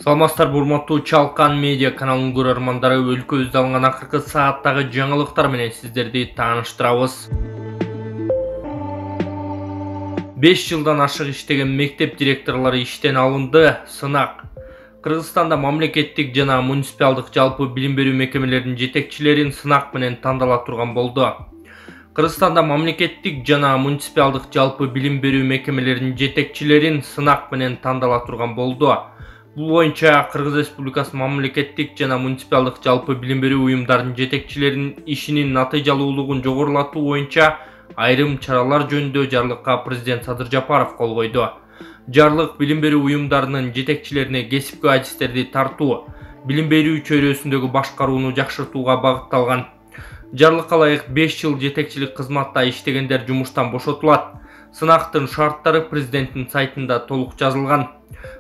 Саламатсыздар, урматтуу Чалкан медиа каналынын көрөрмандары, өлкөбүздө алынган акыркы сааттагы жаңылыктар менен сиздерди тааныштырабыз. 5 жылдан ашык иштеген мектеп директорлору иштен алынды. Сынак. Кыргызстанда мамлекеттик жана муниципалдык жалпы билим берүү мекемелеринин жетекчилерин сынак менен тандала турган болду. Кыргызстанда мамлекеттик жана муниципалдык жалпы билим берүү мекемелеринин жетекчилерин сынак менен тандала турган болду. Бул боюнча Кыргыз Республикасынын мамлекеттик жана муниципалдык жалпы билим берүү уюмдарынын жетекчилеринин ишинин натыйжалуулугун жогорулатуу боюнча айрым чаралар жөнүндө жарлыкка президент Садыр Жапаров кол койду. Жарлык билим берүү уюмдарынын жетекчилерине кесипкөй адистерди тартуу, билим берүү чөйрөсүндөгү башкарууну жакшыртууга багытталган. Жарлыкка ылайык 5 жыл жетекчилик кызматта иштегендер жумуштан бошотулат. Сынактын шарттары президенттин сайтында толук жазылган.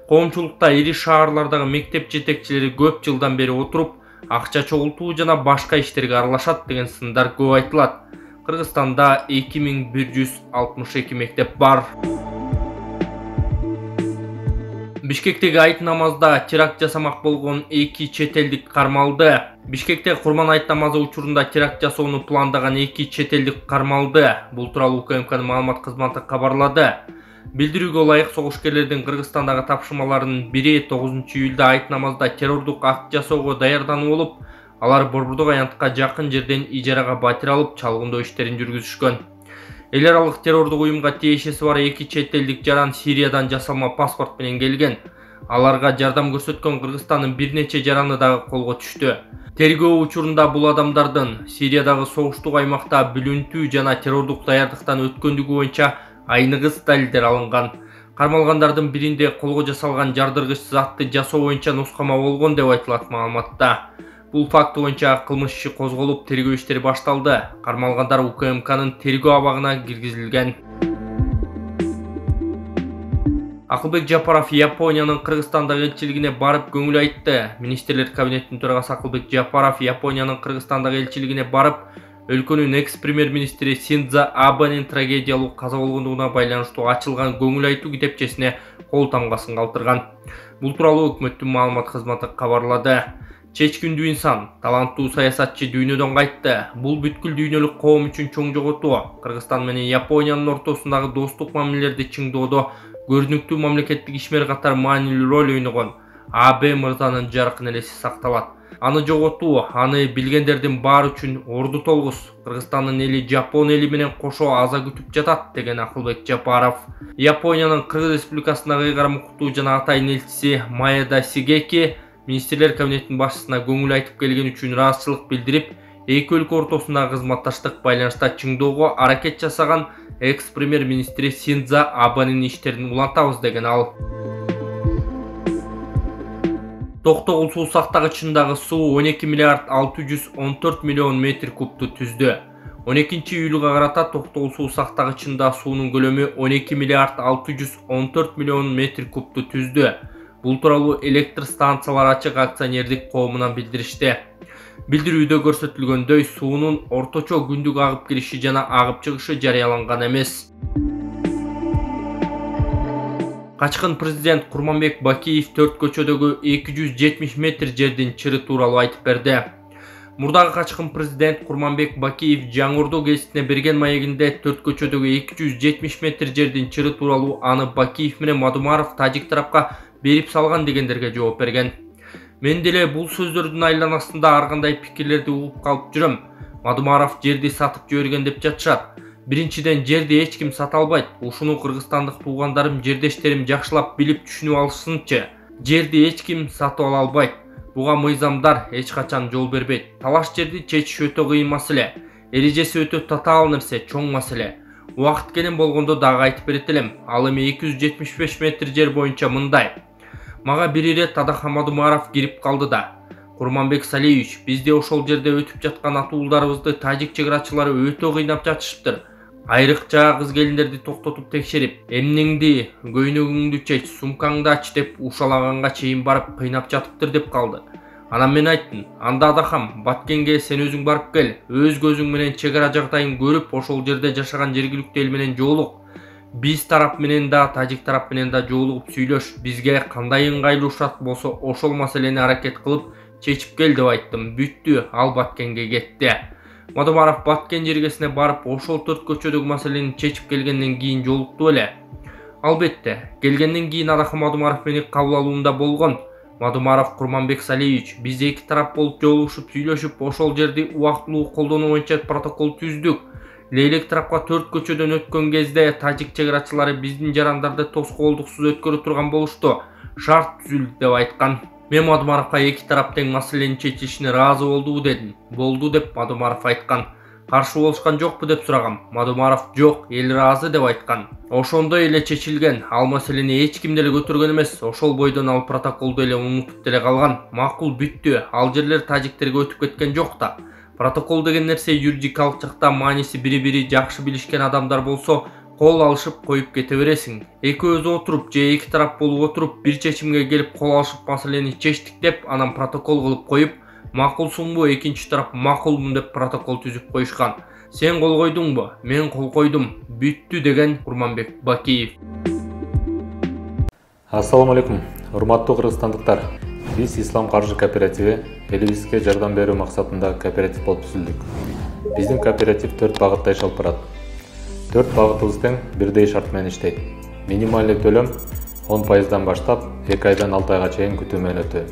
Коомчулукта ири шаарлардагы мектеп жетекчилери көп жылдан бери отуруп, акча чогултуу жана башка иштерге аралашат деген сындар көп айтылат. Кыргызстанда 2162 мектеп бар. Бишкектеги айт намазда теракт жасамак болгон 2 чет элдик кармалды. Бишкекте Курман айт намазы учурунда теракт жасоону пландаган 2 чет элдик кармалды. Бул тууралуу УКМКнын маалымат кызматы кабарлады. Билдирүүгө ылайык, согушкерлердин Кыргызстандагы тапшырмаларынын бири 9 июлда айт намазда террордук акт жасоого даярдануу болуп, алар Борбордук аянтка жакын жерден ижарага батир алып, чалгындоо иштерин жүргүзүшкөн. Эл аралык террордук уюмга тиешеси бар 2 чет элдик жаран Сириядан жасалма паспорт менен келген. Аларга жардам көрсөткөн Кыргызстандын бир нече жараны дагы колго түштү. Тергөө учурунда бул адамдардын Сириядагы согуштук аймакта бүлүнтүү жана террордук даярдыктан өткөндүгү боюнча айныгыс далилдер алынган. Кармалгандардын биринде колго жасалган жардыргыч затты жасоо боюнча нускама болгон деп айтылат маалыматта. Бул факт боюнча кылмыш иши козголуп, тергөө иштери башталды. Кармалгандар УКМКнын тергөө абагына киргизилген. Акылбек Жапаров Япониянын Кыргызстандагы элчилигине барып көңүл айтты. Министрлер кабинетинин төрагасы Акылбек Жапаров Япониянын Кыргызстандагы элчилигине барып, өлкөнүн экс-премьер-министри Синдзо Абэнин трагедиялуу каза болгондугуна байланыштуу ачылган көңүл айтуу китепчесине кол тамгасын калтырган. Бул тууралуу өкмөттүн маалымат кызматы кабарлады. Чечкиндүү инсан, таланттуу саясатчы дүйнөдөн кайтты. Бул бүткүл дүйнөлүк коом үчүн чоң жоготуу. Кыргызстан менен Япониянын ортосундагы достук мамилелерди чыңдоодо көрүнүктүү мамлекеттик ишмер катары маанилүү роль ойногон АБ мырзанын жаркын элеси сакталат. Аны жоготуу, аны билгендердин баары үчүн орду толгус. Кыргызстандын эли Жапон эли менен кошо аза күтүп жатат, деген Акылбек Жапаров. Япониянын Кыргыз Республикасындагы ыйгарым укуктуу жана атайын элчиси Маэда Сигеки Министрлер кабинетинин башчысына көңүл айтып келген үчүн ыраазычылык билдирип, эки өлкө ортосундагы кызматташтык байланышта чыңдоого аракет жасаган экс-премьер-министри Синдзо Абэнин иштерин улантабыз, деген ал. Токтогул суу сактагычындагы суу 12 миллиард 614 миллион метр кубту түздү. 12 июлга карата Токтогул суу сактагычында суунун көлөмү 12 миллиард 614 миллион метр кубту түздү. Бул тууралуу электр станциялар ачык акционердик коомунан билдиришти. Билдирүүдө көрсөтүлгөндөй, суунун орточо күндүк агып кириши жана агып чыгышы жарыяланган эмес. Качкын президент Курманбек Бакиев 4 көчөдөгү 270 метр жердин чыры тууралуу айтып берди. Мурдагы качкын президент Курманбек Бакиев Жаңырдоо гезитине берген маегинде 4 көчөдөгү 270 метр жердин чыры тууралуу аны Бакиев менен Мадумаров тажик тарапка берип салган дегендерге жооп берген. Мен деле бул сөздөрдүн айланасында ар кандай пикирлерди угуп калып жүрөм. Мадумаров жерди сатып жиберген деп жатышат. Биринчиден, жерди эч ким сата албайт. Ушуну кыргызстандык туугандарым, жердештерим жакшылап билип түшүнүп алышсынчы. Жерди эч ким сатып ала албайт. Буга мыйзамдар эч качан жол бербейт. Талаш жерди чечиш өтө кыйын маселе. Эрежеси өтө татаал нерсе, чоң маселе. Убакыт келин болгондо дагы айтып берет элем. Ал эми 275 метр жер боюнча мындай. Мага бир ирет Адахан Мадумаров кирип калды да: Курманбек Салиевич, бизде ошол жерде өтүп жаткан атууларыбызды тажик чеграчылары өтө кыйнап жатышыптыр. Айрыкча кыз келиндерди токтотуп текшерип, эмнеңди, көйнөгүңдү чеч, сумкаңды ач деп ушалаганга чейин барып кыйнап жатыптыр, деп калды. Анан мен айттым: анда Адахам, Баткенге сен өзүң барып кел, өз көзүң менен чегара жагдайын көрүп, ошол жерде жашаган жергиликтүү эл менен жолук. Биз тарап менен да, тажик тарап менен да жолугуп сүйлөш, бизге кандай ыңгайлуу шарт болсо ошол маселени аракет кылып чечип кел деп айттым. Бүттү, ал Баткенге кетти. Мадумаров Баткен жергесине барып, ошол 4 көчөдөгү маселени чечип келгенден кийин жолукту эле. Албетте, келгенден кийин Адаха Мадумаров менин кабыл алуумда болгон. Мадумаров Курманбек Салиевич, биз эки тарап болуп жолугушуп сүйлөшүп, ошол жерди убактылуу колдонуу боюнча протокол түздүк. Лейлек тарапка 4 көчөдөн өткөн кезде тажик чегарачылары биздин жарандарды тоскоолдуксуз өткөрө турган болушту. Шарт түзүлдү деп айткан. Мен Мадумаровго эки тарап тең маселени чечишине ыраазы болдубу дедим. Болду деп Мадумаров айткан. Каршы болушкан жокпу деп сурагам. Мадумаров жок, эл ыраазы деп айткан. Ошондой эле чечилген. Ал маселени эч ким деле көтөргөн эмес. Ошол бойдон ал протоколду эле унутуп деле калган. Макул, бүттү. Ал жерлер тажиктерге өтүп кеткен жок да. Протокол деген нерсе юридикалык жакта мааниси бири-бири жакшы билишкен адамдар болсо, кол алышып коюп кете бересиң. Экөөбүз отуруп же эки тарап болуп отуруп бир чечимге келип кол алышып маселени чечтик деп, анан протокол кылып коюп, макулсуңбу, экинчи тарап макулмун деп протокол түзүп коюшкан. Сен кол койдуңбу? Мен кол койдум. Бүттү деген Курманбек Бакиев. Ассаламу алейкум, урматтуу кыргызстандыктар. Биз Ислам каржы кооперативи элибизге жардам берүү максатында кооператив болуп түзүлдүк. Биздин кооператив 4 багытта иш алып барат. 4 багытыбыз тең бирдей шарт менен иштейт. Минималдык төлөм 10%дан баштап 2 айдан 6 айга чейин күтүү мөөнөтү.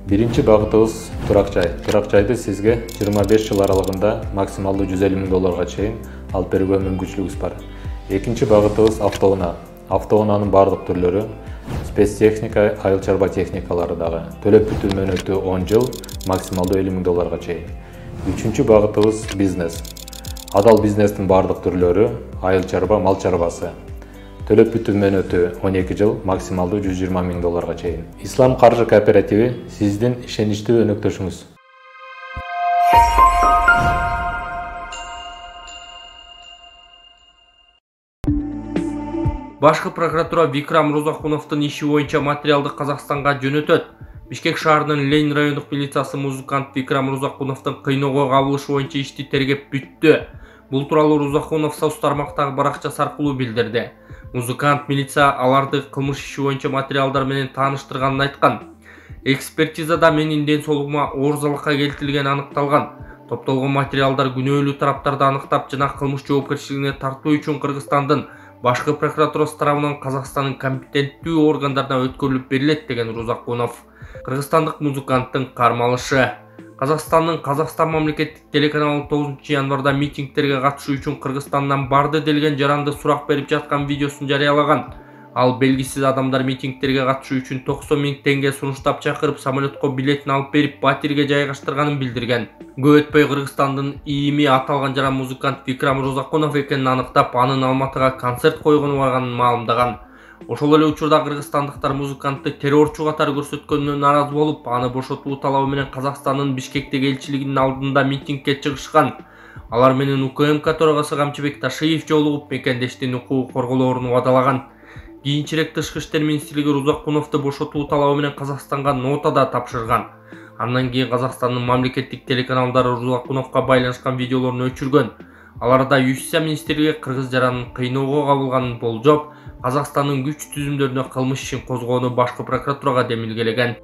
Биринчи багытыбыз турак жай. Турак жайды сизге 25 жыл аралыгында максималдуу 150 000 долларга чейин алып берүүгө мүмкүнчүлүгүбүз бар. Экинчи багытыбыз автоунаа. Автоунаанын бардык түрлөрү, спецтехника, айыл чарба техникалары дагы. Төлөп бүтүү мөөнөтү 10 жыл, максималдуу 50 000 долларга чейин. Үчүнчү багытыбыз бизнес. Адал бизнестин бардык түрлөрү, айыл чарба, мал чарбасы. Төлөп бүтүү мөөнөтү 12 жыл, максималдуу 120 000 долларга чейин. Ислам каржы кооперативи сиздин ишеничтүү өнөктөшүңүз. Башкы прокуратура Викрам Розакуновдун иши боюнча материалды Казакстанга жөнөтөт. Бишкек шаарынын Ленин райондук милициясы музыкант Викрам Розакуновдун кыйноого кабылышы боюнча ишти тергеп бүттү. Бул тууралуу Розакунов соц тармактагы баракчасы аркылуу билдирди. Музыкант милиция аларды кылмыш иши боюнча материалдар менен тааныштырганын айткан. Экспертизада менин ден соолугума оорузалыкка келтирилгени аныкталган. Топтолгон материалдар күнөөлүү тараптарды аныктап жана кылмыш жоопкерчилигине тартуу үчүн Кыргызстандын башкы прокуратурасы тарабынан Казакстандын компетенттүү органдарына өткөрүлүп берилет деген Розакунов. Кыргызстандык музыканттын кармалышы. Казакстан мамлекеттик телеканалы 9 январда митингтерге катышуу үчүн Кыргызстандан барды делген жаранды сурак берип жаткан видеосун жарыялаган. Ал белгисиз адамдар митингтерге катышуу үчүн 90 000 теңге сунуштап чакырып, самолетко билетин алып берип, батирге жайгаштырганын билдирген. Көп өтпөй Кыргызстандын ИИМи аталган жаран музыкант Викрам Розакунов экенин аныктап, анын Алматыга концерт койгону барганын маалымдаган. Ошол эле учурда кыргызстандыктар музыкантты террорчу катары көрсөткөнүнө нааразы болуп, аны бошотуу талабы менен Казакстандын Бишкектеги элчилигинин алдында митингке чыгышкан. Алар менен УКМК төрагасы Камчыбек Ташиев жолугуп мекендештин укугу корголоорун убадалаган. Кийинчерээк Тышкы иштер министрлиги Розакуновду бошотуу талабы менен Казакстанга нота да тапшырган. Андан кийин Казакстандын мамлекеттик телеканалдары Розакуновго байланышкан видеолорун өчүргөн. Аларда Юстиция министрлиги кыргыз жаранын кыйноого кабылганын болжоп, Казакстандын күч түзүмдөрүнө кылмыш ишин козгоону башкы прокуратурага демилгелеген.